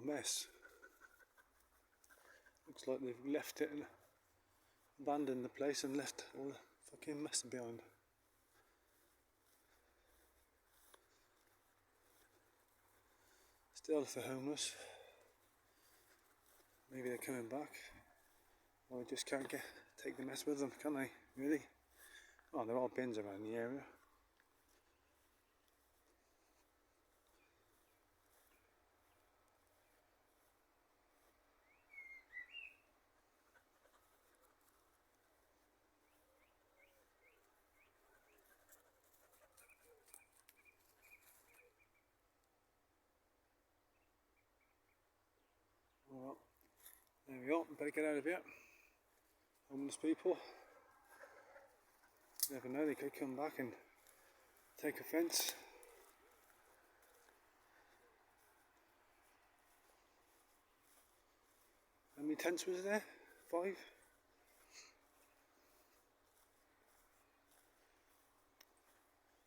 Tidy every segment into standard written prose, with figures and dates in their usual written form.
mess. Looks like they've left it and abandoned the place and left all the fucking mess behind. Still, if they're homeless, maybe they're coming back, or they just can't take the mess with them, can they? Really? Oh, there are bins around the area. Well, there we are. Better get out of here. Homeless people. Never know, they could come back and take offence. How many tents was there? 5?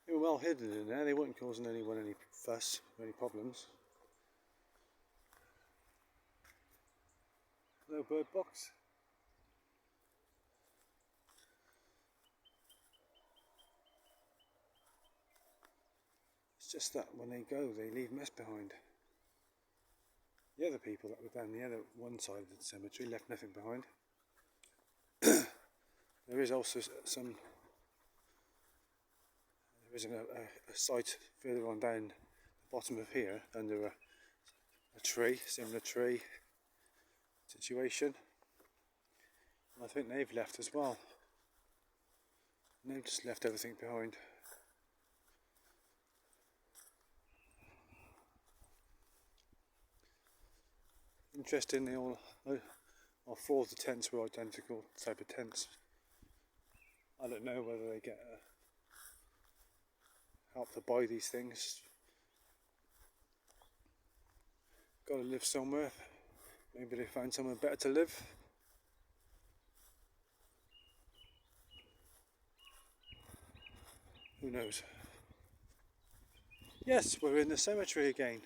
They were well hidden in there. They weren't causing anyone any fuss or any problems. No bird box. It's just that when they go, they leave mess behind. The other people that were down the other one side of the cemetery left nothing behind. There is also there is a site further on down the bottom of here under a tree, similar tree situation. And I think they've left as well. And they've just left everything behind. Interestingly, all 4 of the tents were identical type of tents. I don't know whether they get help to buy these things. Got to live somewhere. Maybe they found somewhere better to live. Who knows? Yes, we're in the cemetery again.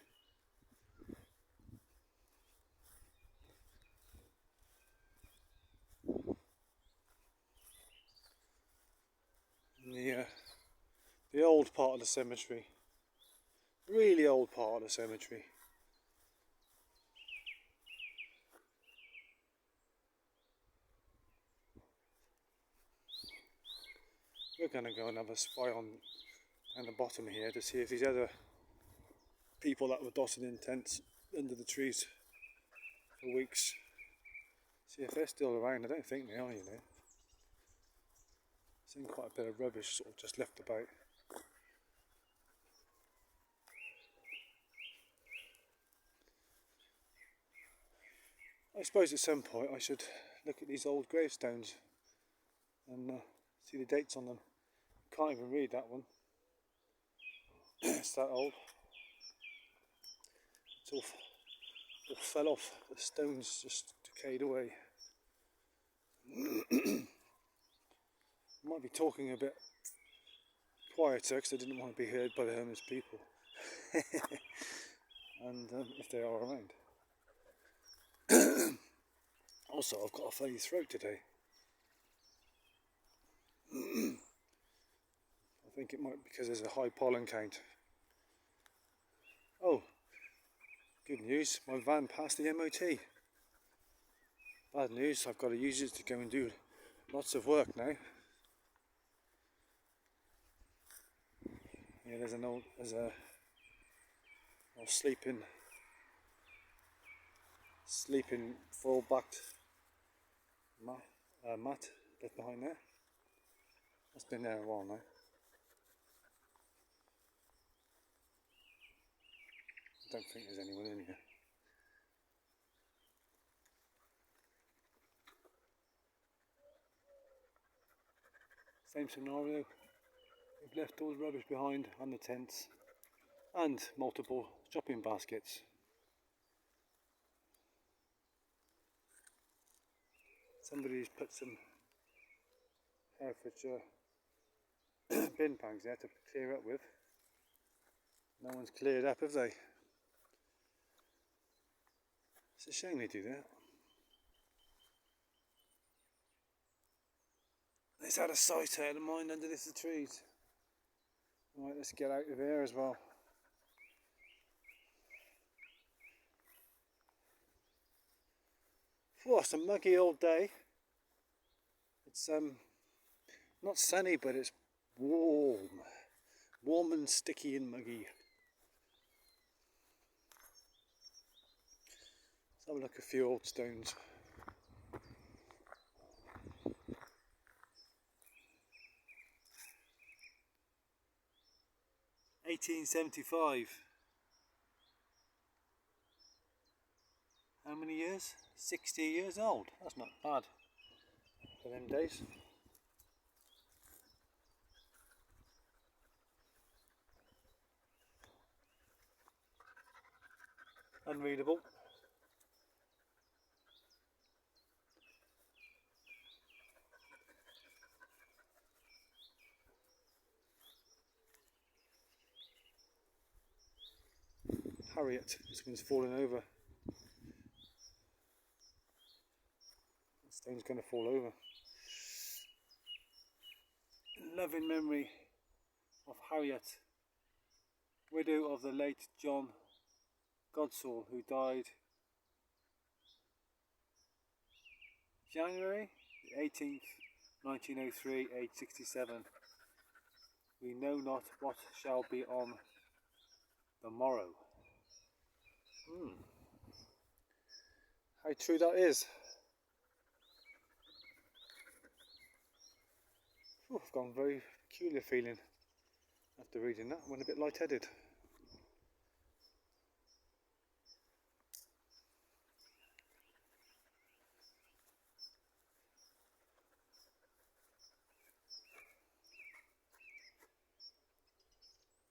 The old part of the cemetery. Really old part of the cemetery. We're going to go and have a spy on the bottom here to see if these other people that were dotted in tents under the trees for weeks, see if they're still around. I don't think they are, you know. Seen quite a bit of rubbish sort of just left about. I suppose at some point I should look at these old gravestones and see the dates on them. Can't even read that one. It's that old. It's all fell off. The stones just decayed away. Might be talking a bit quieter because I didn't want to be heard by the homeless people. And if they are around. Also, I've got a funny throat today. I think it might be because there's a high pollen count. Oh, good news, my van passed the MOT. Bad news, I've got to use it to go and do lots of work now. Yeah, there's a sleeping full-backed mat left behind there. That's been there a while now. I don't think there's anyone in here. Same scenario. We've left all the rubbish behind and the tents and multiple shopping baskets. Somebody's put some Herefordshire bin bags there to clear up with. No one's cleared up, have they? It's a shame they do that. It's out of sight, out of mind under the trees. Right, let's get out of here as well. Oh, it's a muggy old day. It's not sunny, but it's warm and sticky and muggy. Let's have a look at a few old stones. (1875). How many years? 60 years old. That's not bad for them days. Unreadable. Harriet, this one's fallen over. The stone's going to fall over. In loving memory of Harriet, widow of the late John Godsall, who died January 18th, 1903, aged 67. We know not what shall be on the morrow. How true that is. I've got a very peculiar feeling after reading that. Went a bit lightheaded.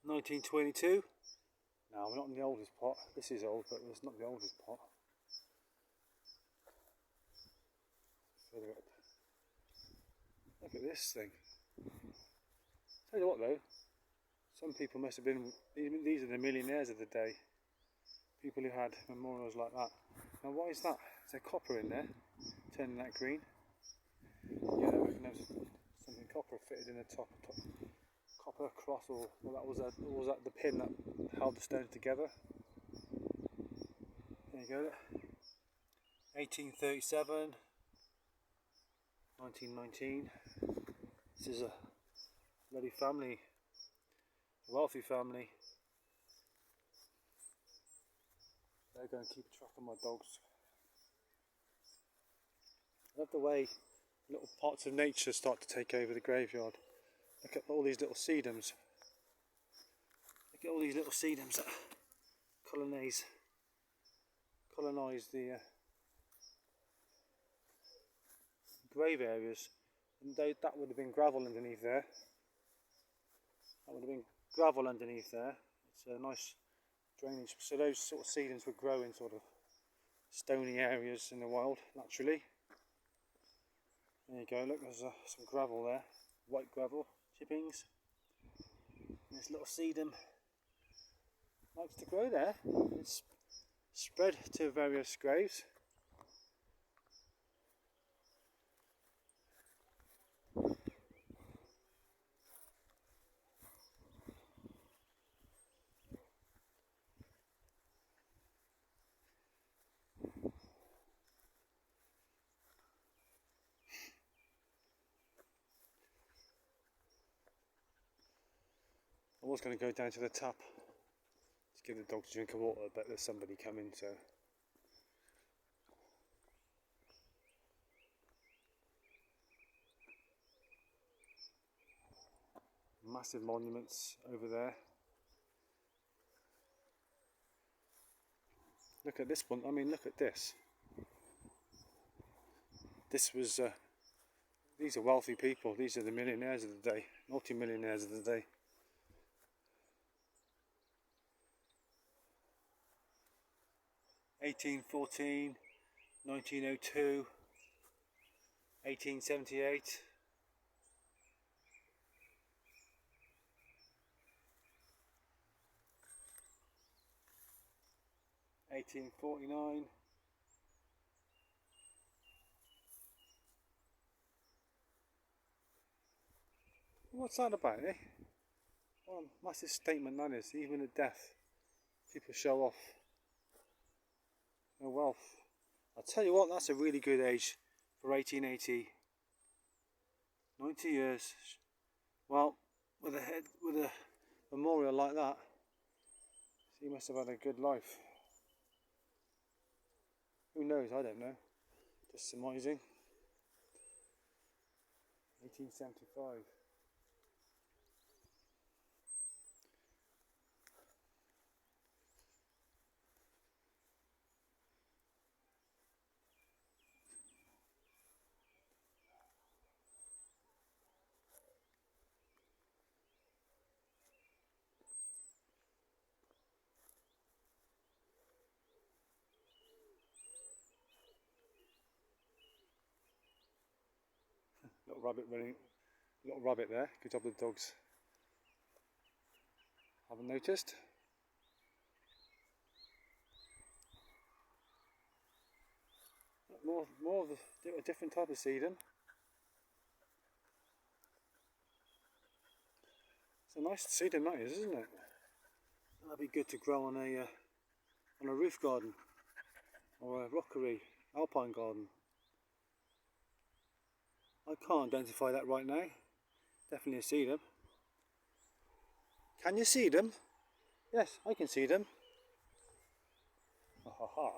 (1922). No, we're not in the oldest pot. This is old, but it's not the oldest pot. Further up. Look at this thing. Tell you what though, some people must have been, these are the millionaires of the day. People who had memorials like that. Now why is that? Is there copper in there, turning that green? Yeah, I reckon there's something copper fitted in the top. Copper cross, or well, was that the pin that held the stones together? There you go. 1837, 1919. This is a bloody family, a wealthy family. They're going to keep track of my dogs. I love the way little parts of nature start to take over the graveyard. Look at all these little sedums. Look at all these little sedums that colonise the grave areas. And that would have been gravel underneath there. It's a nice drainage. So those sort of sedums would grow in sort of stony areas in the wild naturally. There you go. Look, there's some gravel there, white gravel chippings. This little sedum likes to grow there. It's spread to various graves. I was going to go down to the tap to give the dogs a drink of water, but there's somebody coming, so. Massive monuments over there. Look at this one. I mean, look at this. This was. These are wealthy people. These are the millionaires of the day, multi-millionaires of the day. (1814), 1902, 1878. (1849), What's that about, eh? What a massive statement that is. Even at death, people show off their wealth. I'll tell you what, that's a really good age for 1880. 90 years. Well, with a memorial like that, he must have had a good life. Who knows? I don't know. Just surmising. 1875. Little rabbit running. Little rabbit there. Good job the dogs haven't noticed. More of a different type of sedum. It's a nice sedum that is, isn't it? That'd be good to grow on a roof garden or a rockery, alpine garden. I can't identify that right now. Definitely a sedum. Can you see them? Yes, I can see them. Ha ha ha.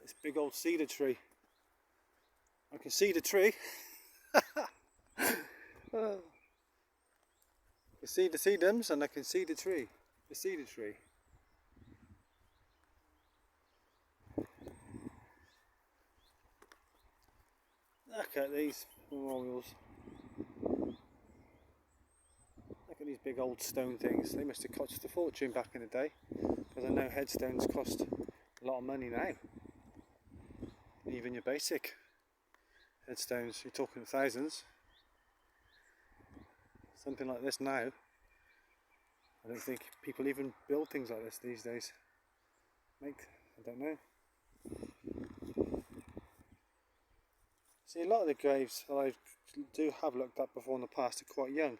This big old cedar tree. I can see the tree. I can see the sedums and I can see the tree. The cedar tree. Look at these memorials. Look at these big old stone things. They must have cost a fortune back in the day, because I know headstones cost a lot of money now. Even your basic headstones, you're talking thousands. Something like this now, I don't think people even build things like this these days. I don't know. See, a lot of the graves that I do have looked at before in the past are quite young,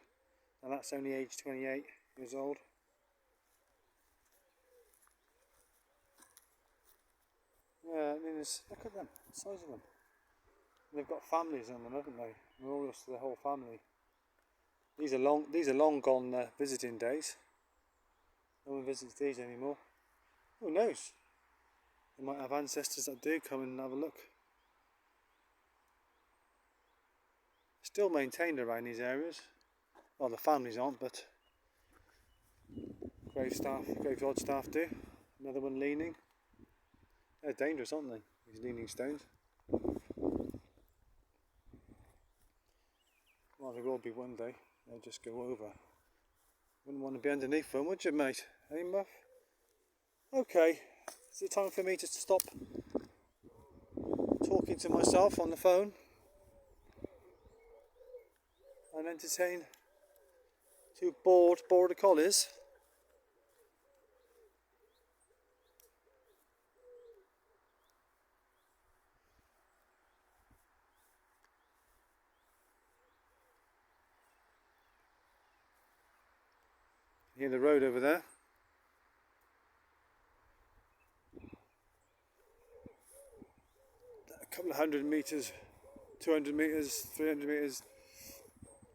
and that's only age 28 years old. Yeah, I mean, look at them, the size of them. And they've got families on them, haven't they? Memorials to the whole family. These are long gone visiting days. No one visits these anymore. Who knows? They might have ancestors that do come and have a look. Still maintained around these areas. Well, the families aren't, but graveyard staff do. Another one leaning. They're dangerous, aren't they? These leaning stones. Well, they will be one day. They'll just go over. Wouldn't want to be underneath them, would you, mate? Hey, Muff? Okay, is it time for me to stop talking to myself on the phone and entertain two bored border collies? Hear the road over there. A couple of 100 metres, 200 metres, 300 metres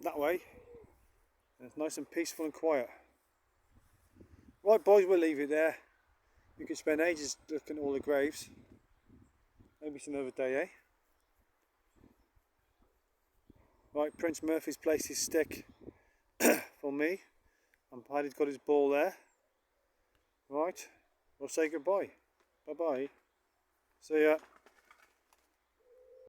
that way. And it's nice and peaceful and quiet. Right, boys, we'll leave it there. You could spend ages looking at all the graves. Maybe it's another day, eh? Right, Prince Murphy's placed his stick for me. And Paddy's got his ball there. Right, we'll say goodbye. Bye bye. See ya.